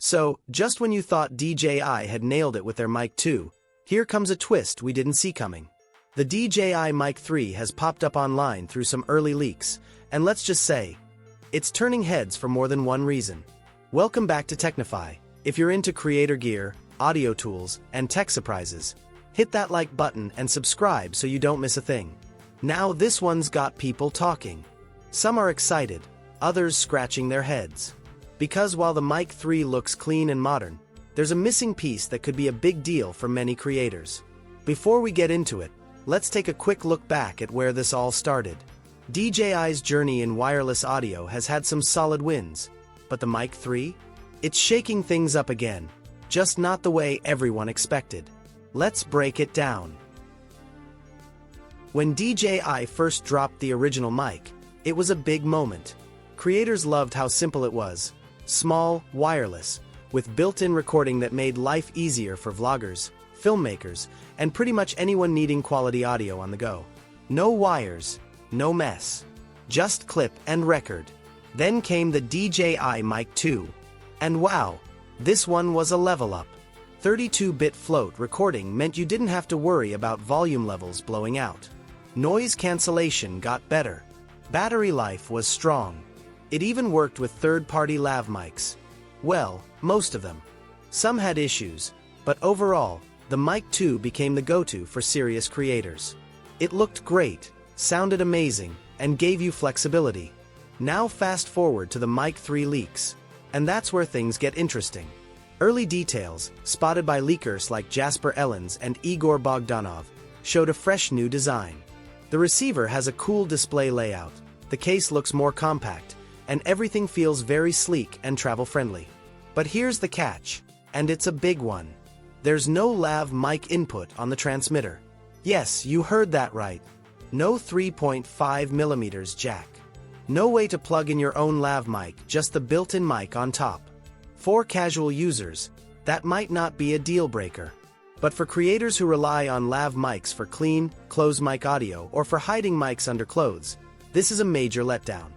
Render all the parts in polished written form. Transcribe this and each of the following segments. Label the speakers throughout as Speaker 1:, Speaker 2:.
Speaker 1: So, just when you thought DJI had nailed it with their Mic 2, here comes a twist we didn't see coming. The DJI Mic 3 has popped up online through some early leaks, and let's just say, it's turning heads for more than one reason. Welcome back to Technify. If you're into creator gear, audio tools, and tech surprises, hit that like button and subscribe so you don't miss a thing. Now this one's got people talking. Some are excited, others scratching their heads. Because while the Mic 3 looks clean and modern, there's a missing piece that could be a big deal for many creators. Before we get into it, let's take a quick look back at where this all started. DJI's journey in wireless audio has had some solid wins, but the Mic 3? It's shaking things up again, just not the way everyone expected. Let's break it down. When DJI first dropped the original mic, it was a big moment. Creators loved how simple it was. Small, wireless, with built-in recording that made life easier for vloggers, filmmakers, and pretty much anyone needing quality audio on the go. No wires, no mess. Just clip and record. Then came the DJI Mic 2. And wow, this one was a level up. 32-bit float recording meant you didn't have to worry about volume levels blowing out. Noise cancellation got better. Battery life was strong. It even worked with third-party lav mics. Well, most of them. Some had issues, but overall, the Mic 2 became the go-to for serious creators. It looked great, sounded amazing, and gave you flexibility. Now fast forward to the Mic 3 leaks, and that's where things get interesting. Early details, spotted by leakers like Jasper Ellens and Igor Bogdanov, showed a fresh new design. The receiver has a cool display layout, the case looks more compact, and everything feels very sleek and travel-friendly. But here's the catch, and it's a big one. There's no lav mic input on the transmitter. Yes, you heard that right. No 3.5mm jack. No way to plug in your own lav mic, just the built-in mic on top. For casual users, that might not be a deal-breaker. But for creators who rely on lav mics for clean, closed mic audio or for hiding mics under clothes, this is a major letdown.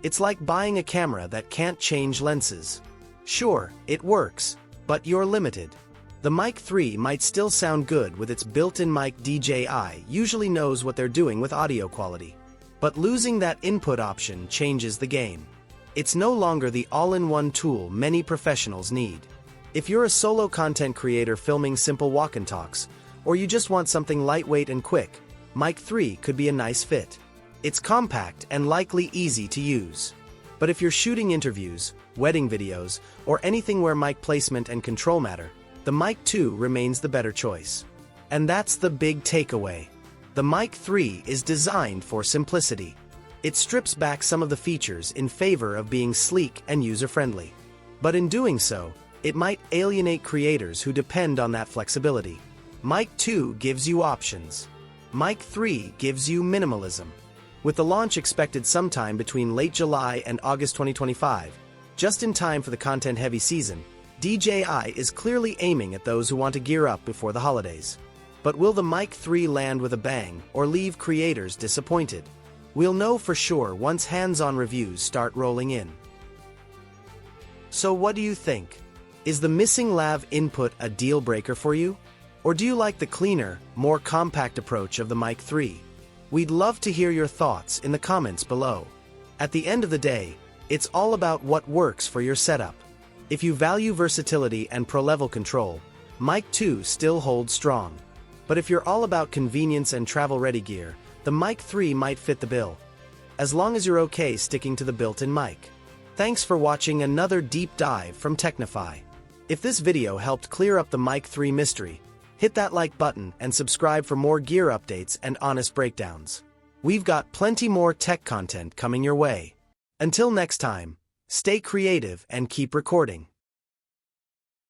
Speaker 1: It's like buying a camera that can't change lenses. Sure, it works, but you're limited. The Mic 3 might still sound good with its built-in mic. DJI usually knows what they're doing with audio quality. But losing that input option changes the game. It's no longer the all-in-one tool many professionals need. If you're a solo content creator filming simple walk-and-talks, or you just want something lightweight and quick, Mic 3 could be a nice fit. It's compact and likely easy to use. But if you're shooting interviews, wedding videos, or anything where mic placement and control matter, the Mic 2 remains the better choice. And that's the big takeaway. The Mic 3 is designed for simplicity. It strips back some of the features in favor of being sleek and user-friendly. But in doing so, it might alienate creators who depend on that flexibility. Mic 2 gives you options. Mic 3 gives you minimalism. With the launch expected sometime between late July and August 2025, just in time for the content-heavy season, DJI is clearly aiming at those who want to gear up before the holidays. But will the Mic 3 land with a bang or leave creators disappointed? We'll know for sure once hands-on reviews start rolling in. So what do you think? Is the missing lav input a deal-breaker for you? Or do you like the cleaner, more compact approach of the Mic 3? We'd love to hear your thoughts in the comments below. At the end of the day, it's all about what works for your setup. If you value versatility and pro-level control, Mic 2 still holds strong. But if you're all about convenience and travel-ready gear, the Mic 3 might fit the bill. As long as you're okay sticking to the built-in mic. Thanks for watching another deep dive from Technify. If this video helped clear up the Mic 3 mystery, hit that like button and subscribe for more gear updates and honest breakdowns. We've got plenty more tech content coming your way. Until next time, stay creative and keep recording.